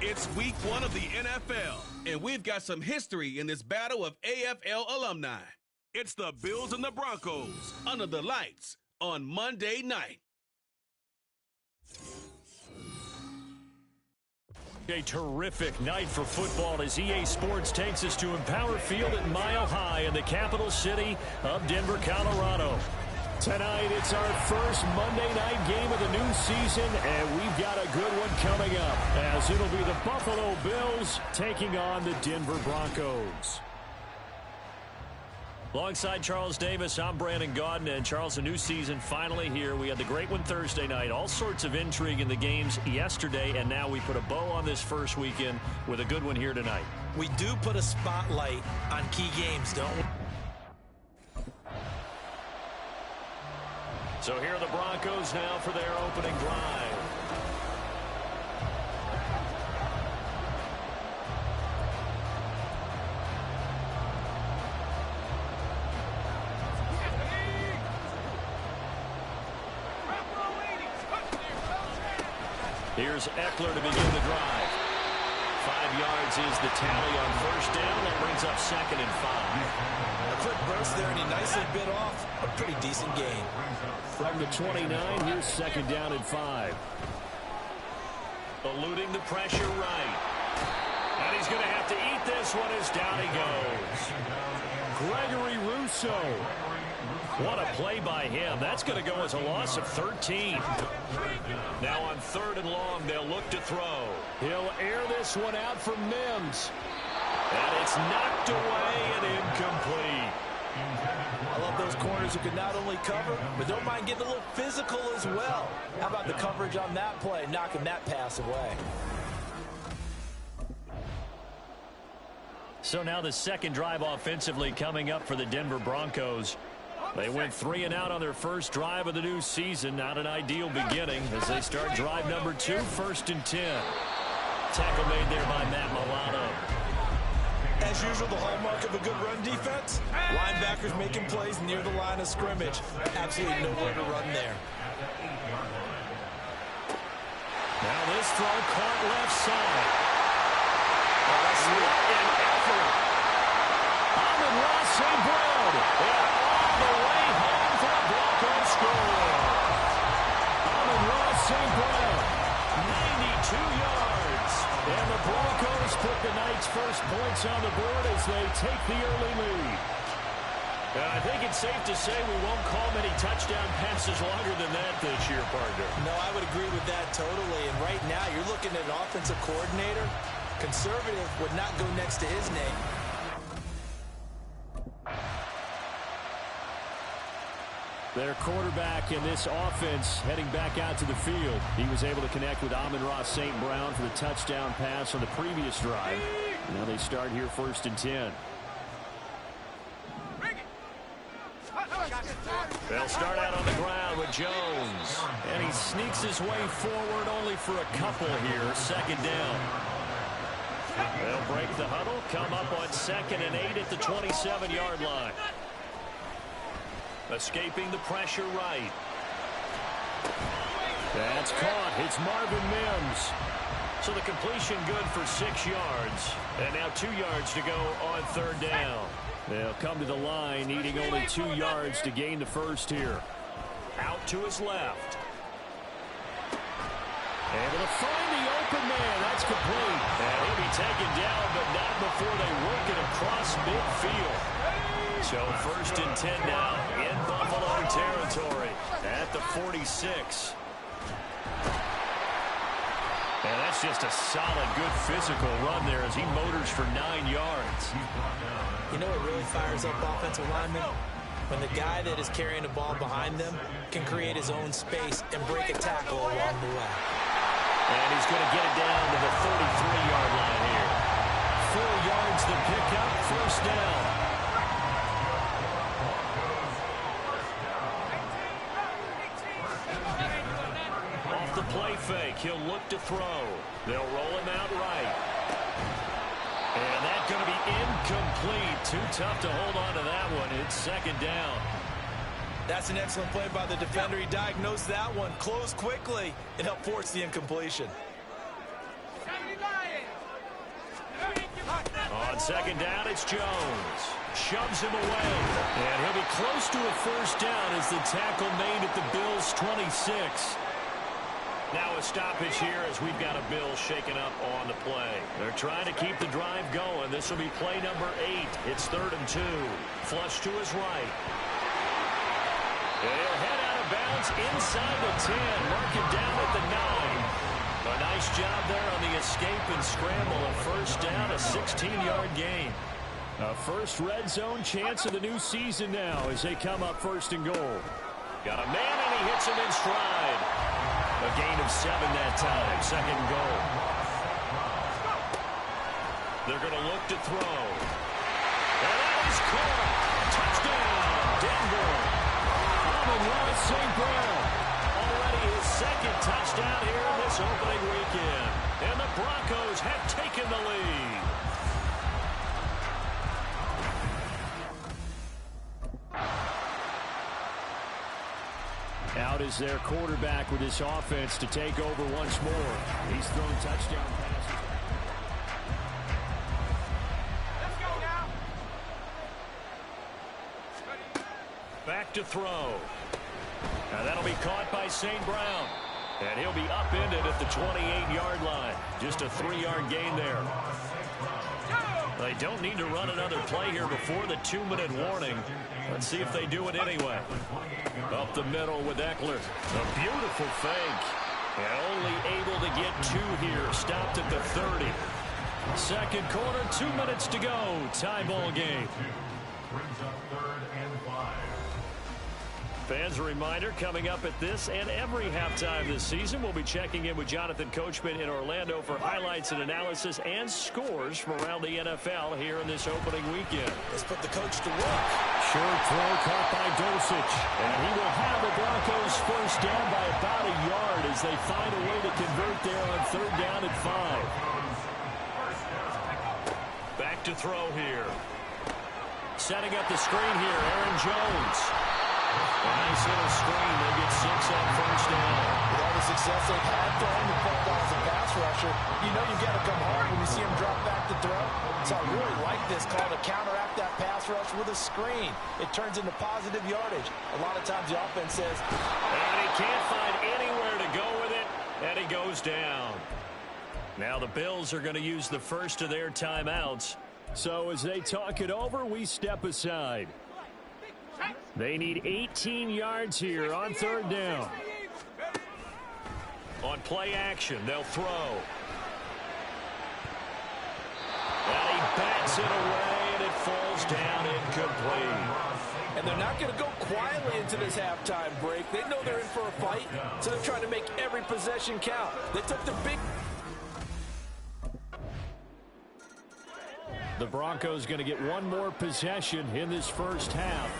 It's week 1 of the NFL, and we've got some history in this battle of AFL alumni. It's the Bills and the Broncos under the lights on Monday night. A terrific night for football as EA Sports takes us to Empower Field at Mile High in the capital city of Denver, Colorado. Tonight, it's our first Monday night game of the new season, and we've got a good one coming up, as it'll be the Buffalo Bills taking on the Denver Broncos. Alongside Charles Davis, I'm Brandon Gaudin, and Charles, a new season finally here. We had the great one Thursday night, all sorts of intrigue in the games yesterday, and now we put a bow on this first weekend with a good one here tonight. We do put a spotlight on key games, don't we? So here are the Broncos now for their opening drive. Here's Eckler to begin the drive. 5 yards is the tally on first down. That brings up 2nd and 5. A quick burst there, and he nicely bit off a pretty decent gain. From the 29, here's 2nd down and 5. Eluding the pressure right. And he's going to have to eat this one as down he goes. Gregory Rousseau. What a play by him. That's going to go as a loss of 13. Now on 3rd and long, they'll look to throw. He'll air this one out for Mims. And it's knocked away and incomplete. I love those corners who can not only cover, but don't mind getting a little physical as well. How about the coverage on that play, knocking that pass away? So now the second drive offensively coming up for the Denver Broncos. They went 3 and out on their first drive of the new season. Not an ideal beginning as they start drive number 2, 1st and 10. Tackle made there by Matt Milano. As usual, the hallmark of a good run defense, linebackers making plays near the line of scrimmage. Absolutely nowhere to run there. Now this throw caught left side. What an effort. Amon-Ra St. Brown. And all the way home for the Broncos score. Amon-Ra St. Brown. 92 yards. And the Broncos put the night's first points on the board as they take the early lead. And I think it's safe to say we won't call many touchdown passes longer than that this year, partner. No, I would agree with that totally. And right now, you're looking at an offensive coordinator. Conservative would not go next to his name. Their quarterback in this offense heading back out to the field. He was able to connect with Amon-Ra St. Brown for the touchdown pass on the previous drive. Now they start here 1st and 10. They'll start out on the ground with Jones. And he sneaks his way forward only for a couple here. 2nd down. They'll break the huddle, come up on 2nd and 8 at the 27-yard line. Escaping the pressure right. That's caught. It's Marvin Mims. So the completion good for 6 yards. And now 2 yards to go on 3rd down. They'll come to the line, needing only 2 yards to gain the first here. Out to his left. Able to find the open man. That's complete. And he'll be taken down, but not before they work it across midfield. So 1st and 10 now in Buffalo territory at the 46. And that's just a solid, good physical run there as he motors for 9 yards. You know what really fires up offensive linemen? When the guy that is carrying the ball behind them can create his own space and break a tackle along the way. And he's going to get it down to the 33-yard line here. 4 yards to pick up, 1st down. Off the play fake, he'll look to throw. They'll roll him out right. And that's going to be incomplete. Too tough to hold on to that one. It's 2nd down. That's an excellent play by the defender. He diagnosed that one, closed quickly, and helped force the incompletion. second down, it's Jones. Shoves him away. And he'll be close to a first down as the tackle made at the Bills' 26. Now a stoppage here as we've got a Bills shaken up on the play. They're trying to keep the drive going. This will be play number 8. It's 3rd and 2. Flush to his right. He'll head out of bounds inside the 10. Mark it down at the 9. A nice job there on the escape and scramble. A first down, a 16-yard gain. A first red zone chance of the new season now as they come up 1st and goal. Got a man and he hits him in stride. A gain of 7 that time. 2nd and goal. They're going to look to throw. And that is caught. Touchdown, Denver. Amon-Ra St. Brown. Already his 2nd touchdown here in this opening weekend. And the Broncos have taken the lead. Out is their quarterback with this offense to take over once more. He's thrown touchdown passes. Let's go now. Back to throw. Now that'll be caught by St. Brown. And he'll be upended at the 28-yard line. Just a 3-yard gain there. They don't need to run another play here before the 2-minute warning. Let's see if they do it anyway. Up the middle with Eckler. A beautiful fake. And only able to get 2 here. Stopped at the 30. 2nd quarter, 2 minutes to go. Tie ball game. Fans, a reminder, coming up at this and every halftime this season, we'll be checking in with Jonathan Coachman in Orlando for highlights and analysis and scores from around the NFL here in this opening weekend. Let's put the coach to work. Short throw caught by Dosich. And he will have the Broncos first down by about a yard as they find a way to convert there on 3rd down and 5. Back to throw here. Setting up the screen here, Aaron Jones. A nice little screen. They get 6 on first down. With all the success they've had throwing the football as a pass rusher, you know you've got to come hard when you see him drop back to throw. So I really like this call to counteract that pass rush with a screen. It turns into positive yardage. A lot of times the offense says, and he can't find anywhere to go with it, and he goes down. Now the Bills are going to use the first of their timeouts. So as they talk it over, we step aside. They need 18 yards here on 3rd down. On play action, they'll throw. And he bats it away, and it falls down incomplete. And they're not going to go quietly into this halftime break. They know they're in for a fight, so they're trying to make every possession count. They took the big... The Broncos going to get one more possession in this first half.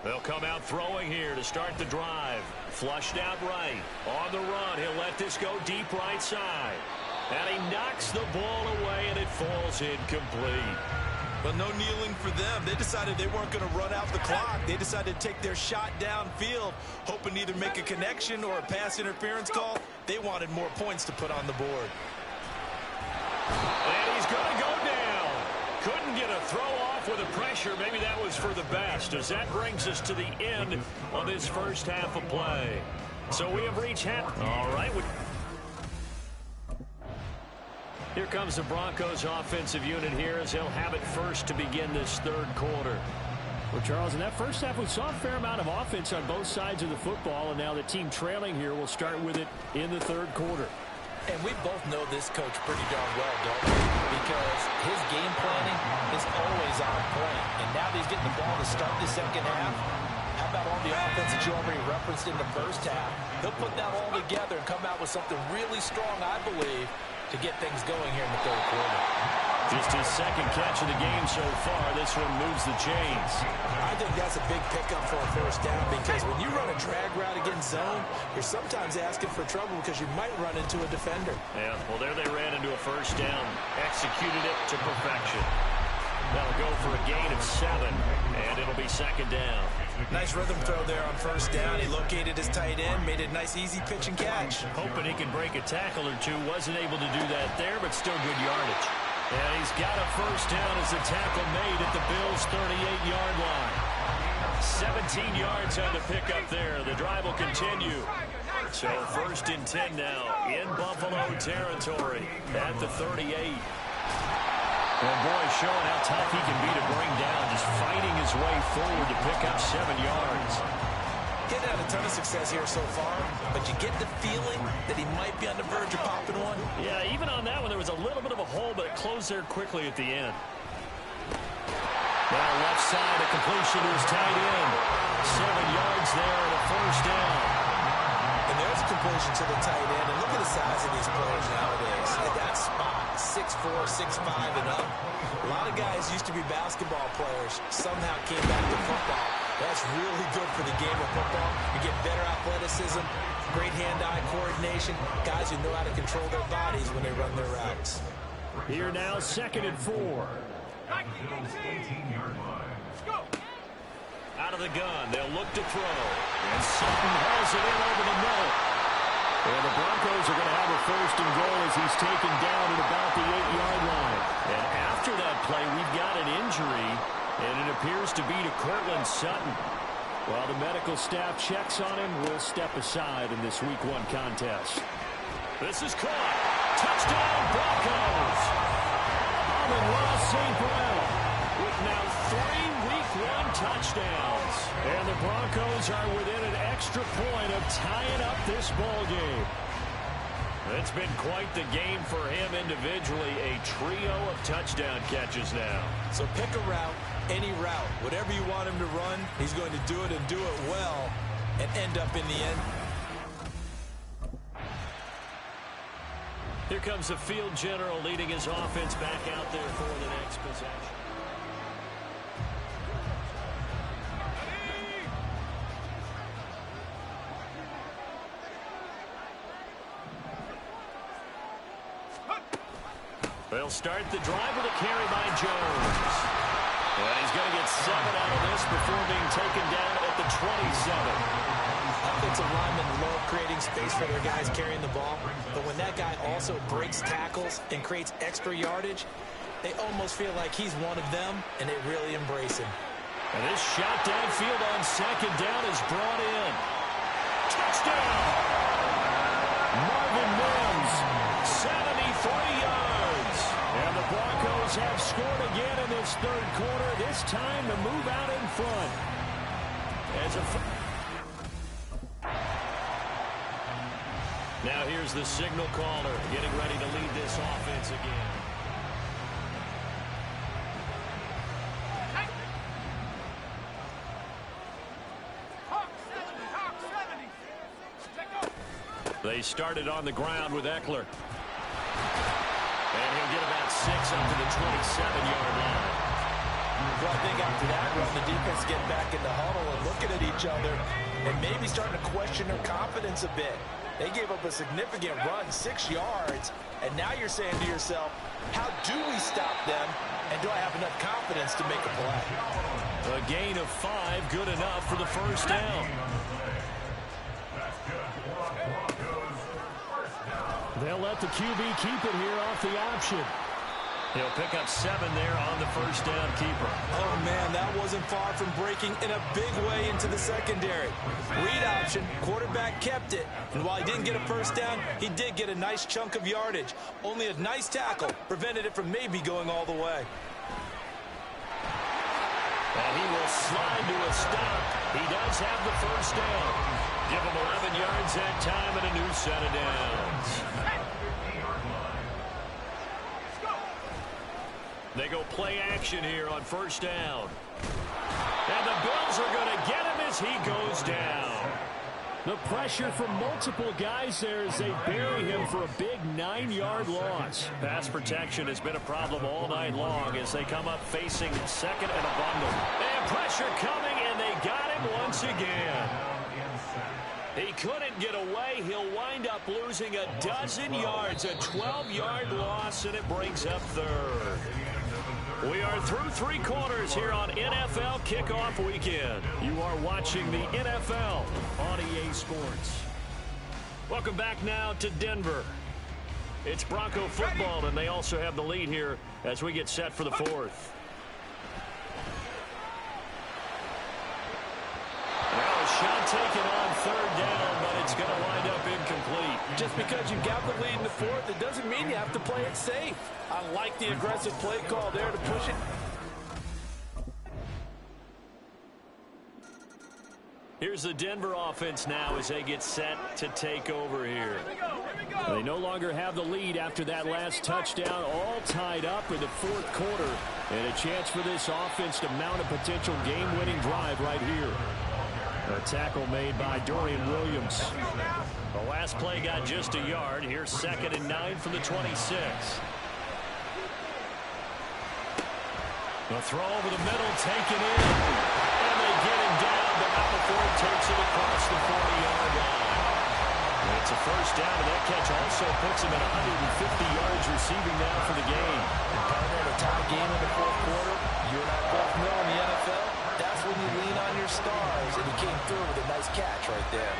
They'll come out throwing here to start the drive. Flushed out right. On the run, he'll let this go deep right side. And he knocks the ball away, and it falls incomplete. But no kneeling for them. They decided they weren't going to run out the clock. They decided to take their shot downfield, hoping to either make a connection or a pass interference call. They wanted more points to put on the board. And he's going to go down. Couldn't get a throw off with the pressure. Maybe that was for the best, as that brings us to the end of this first half of play. So we have reached half. All right. Here comes the Broncos offensive unit here as they'll have it first to begin this 3rd quarter. Well, Charles, in that first half, we saw a fair amount of offense on both sides of the football, and now the team trailing here will start with it in the 3rd quarter. And we both know this coach pretty darn well, don't we? Because his game planning is always on point. And now that he's getting the ball to start the second half, how about all the offense that you already referenced in the first half? He'll put that all together and come out with something really strong, I believe, to get things going here in the 3rd quarter. Just his 2nd catch of the game so far. This one moves the chains. I think that's a big pickup for a first down, because when you run a drag route against zone, you're sometimes asking for trouble because you might run into a defender. Yeah, well, there they ran into a first down. Executed it to perfection. That'll go for a gain of 7, and it'll be second down. Nice rhythm throw there on first down. He located his tight end, made a nice easy pitch and catch. Hoping he can break a tackle or two. Wasn't able to do that there, but still good yardage. And he's got a first down as the tackle made at the Bills' 38-yard line. 17 yards on the pickup there. The drive will continue. So first and 10 now in Buffalo territory at the 38. And boy, showing how tough he can be to bring down, just fighting his way forward to pick up 7 yards. Getting had a ton of success here so far, but you get the feeling that he might be on the verge of popping one. Yeah, even on that one, there was a little bit of a hole, but it closed there quickly at the end. Now left side, a completion to his tight end. 7 yards there and a first down. And there's a completion to the tight end. And look at the size of these players nowadays. At that spot, 6'4", 6'5", and up. A lot of guys used to be basketball players. Somehow came back to football. That's really good for the game of football. You get better athleticism, great hand-eye coordination. Guys who know how to control their bodies when they run their routes. Here now, 2nd and 4. Out of the gun, they'll look to throw. And Sutton hauls it in over the middle. And the Broncos are going to have a first and goal as he's taken down at about the 8-yard line. And after that play, we've got an injury, and it appears to be to Cortland Sutton. While the medical staff checks on him, we'll step aside in this Week 1 contest. This is caught. Touchdown, Broncos. Amon-Ra St. Brown with now 3 Week 1 touchdowns. And the Broncos are within an extra point of tying up this ball game. It's been quite the game for him individually. A trio of touchdown catches now. So pick a route, any route. Whatever you want him to run, he's going to do it and do it well and end up in the end. Here comes the field general leading his offense back out there for the next possession. They'll start the drive with a carry by Jones. And he's going to get 7 out of this before being taken down at the 27. Offensive linemen love creating space for their guys carrying the ball, but when that guy also breaks tackles and creates extra yardage, they almost feel like he's one of them, and they really embrace him. And this shot downfield on 2nd down is brought in. Touchdown! Marvin Mims, 73 yards. And the Broncos have scored again in this 3rd quarter, this time to move out in front. Now here's the signal caller getting ready to lead this offense again. They started on the ground with Eckler. And he'll get about 6 up to the 27-yard line. Well, I think after that run, the defense get back in the huddle and looking at each other and maybe starting to question their confidence a bit. They gave up a significant run, 6 yards, and now you're saying to yourself, how do we stop them, and do I have enough confidence to make a play? A gain of 5, good enough for the first down. They'll let the QB keep it here off the option. He'll pick up 7 there on the first down keeper. Oh, man, that wasn't far from breaking in a big way into the secondary. Read option, quarterback kept it. And while he didn't get a first down, he did get a nice chunk of yardage. Only a nice tackle prevented it from maybe going all the way. And he will slide to a stop. He does have the first down. Give him 11 yards that time and a new set of downs. They go play action here on first down. And the Bills are going to get him as he goes down. The pressure from multiple guys there as they bury him for a big 9-yard loss. Pass protection has been a problem all night long as they come up facing 2nd and a bundle. And pressure coming, and they got him once again. He couldn't get away. He'll wind up losing a dozen yards, a 12-yard loss, and it brings up third. We are through 3 quarters here on NFL Kickoff Weekend. You are watching the NFL on EA Sports. Welcome back now to Denver. It's Bronco football, and they also have the lead here as we get set for the 4th. Now a shot taken on 3rd down, but it's going to wind up incomplete. Just because you've got the lead in the 4th, it doesn't mean you have to play it safe. I like the aggressive play call there to push it. Here's the Denver offense now as they get set to take over here. They no longer have the lead after that last touchdown, all tied up in the 4th quarter, and a chance for this offense to mount a potential game-winning drive right here. A tackle made by Dorian Williams. The last play got just a yard. Here's 2nd and 9 from the 26. The throw over the middle, taken in, and they get him down, but not before he takes it across the 40-yard line. It's a 1st down, and that catch also puts him at 150 yards receiving now for the game. Partner, a tie game in the 4th quarter. You and I both know in the NFL, that's when you lean on your stars, and he came through with a nice catch right there.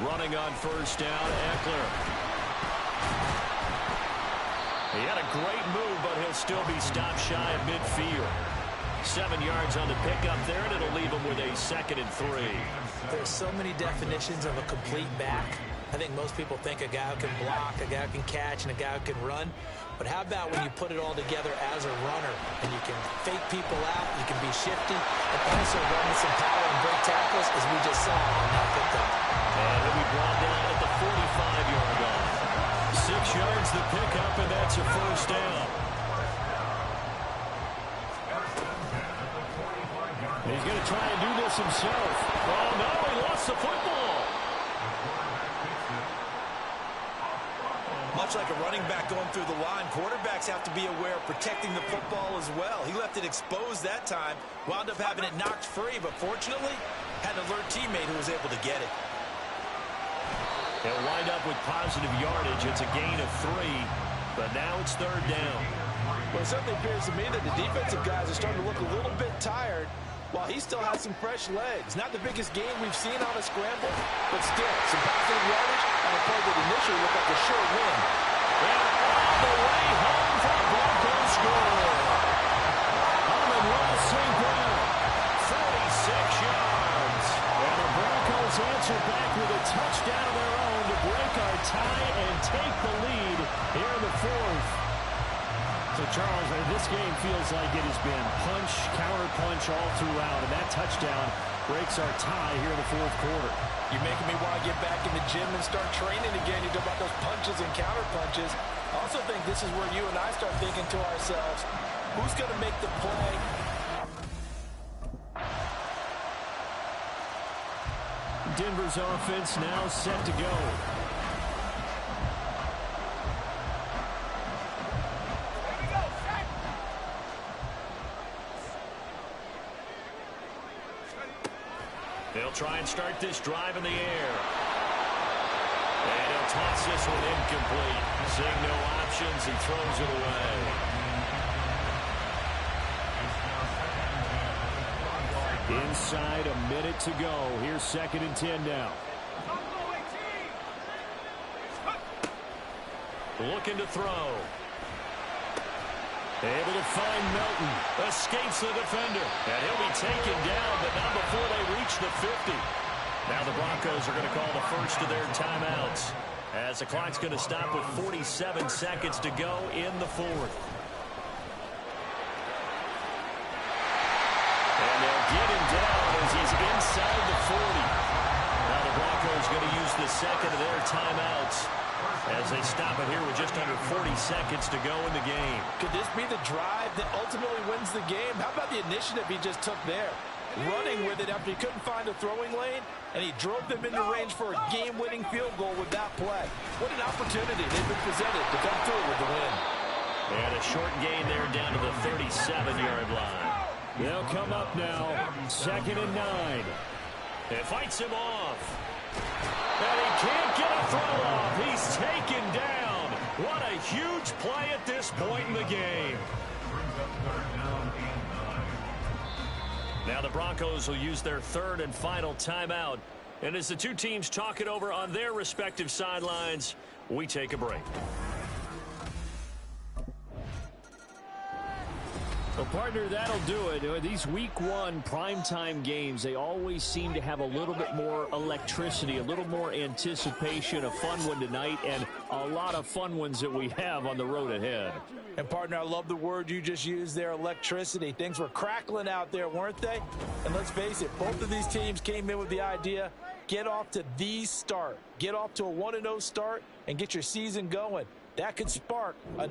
Running on 1st down, Eckler. He had a great move, but he'll still be stopped shy of midfield. 7 yards on the pickup there, and it'll leave him with a 2nd and 3. There's so many definitions of a complete back. I think most people think a guy who can block, a guy who can catch, and a guy who can run. But how about when you put it all together as a runner, and you can fake people out, you can be shifty, and also run with some power and break tackles, as we just saw on that pickup. And he'll be brought down at the 45-yard line. 6 yards the pickup, and that's a 1st down. He's going to try and do this himself. Oh, no, he lost the football. Much like a running back going through the line, quarterbacks have to be aware of protecting the football as well. He left it exposed that time, wound up having it knocked free, but fortunately, had an alert teammate who was able to get it. They'll wind up with positive yardage. It's a gain of 3, but now it's 3rd down. Well, it certainly appears to me that the defensive guys are starting to look a little bit tired, while he still has some fresh legs. Not the biggest gain we've seen on a scramble, but still, some positive yardage on a play that initially looked like a sure win. And all the way home for the Broncos score. Amon-Ra St. Brown, 46 yards. And the Broncos answer back with a touchdown of their own to break our tie and take the lead here in the 4th. So, Charles, this game feels like it has been punch, counter-punch all throughout, and that touchdown breaks our tie here in the 4th quarter. You're making me want to get back in the gym and start training again. You talk about those punches and counter-punches. I also think this is where you and I start thinking to ourselves, who's going to make the play? Denver's offense now set to go. They'll try and start this drive in the air. And he'll toss this one incomplete. Seeing no options, he throws it away. Inside a minute to go. Here's 2nd and 10 now. Looking to throw. Able to find Melton. Escapes the defender. And he'll be taken down, but not before they reach the 50. Now the Broncos are going to call the first of their timeouts, as the clock's going to stop with 47 seconds to go in the 4th. And they'll get him down as he's inside the 40. Now the Broncos going to use the 2nd of their timeouts as they stop it here with just under 40 seconds to go in the game. Could this be the drive that ultimately wins the game? How about the initiative he just took there? Running with it after he couldn't find a throwing lane, and he drove them into range for a game-winning field goal with that play. What an opportunity they've been presented to come through with the win. And a short gain there down to the 37-yard line. They'll come up now, 2nd and 9. It fights him off. And he can't get a throw off. He's taken down. What a huge play at this point in the game. Now the Broncos will use their 3rd and final timeout. And as the two teams talk it over on their respective sidelines, we take a break. Well, partner, that'll do it. These Week 1 primetime games, they always seem to have a little bit more electricity, a little more anticipation. A fun one tonight, and a lot of fun ones that we have on the road ahead. And, partner, I love the word you just used there, electricity. Things were crackling out there, weren't they? And let's face it, both of these teams came in with the idea, get off to the start. Get off to a 1-0 start and get your season going. That could spark a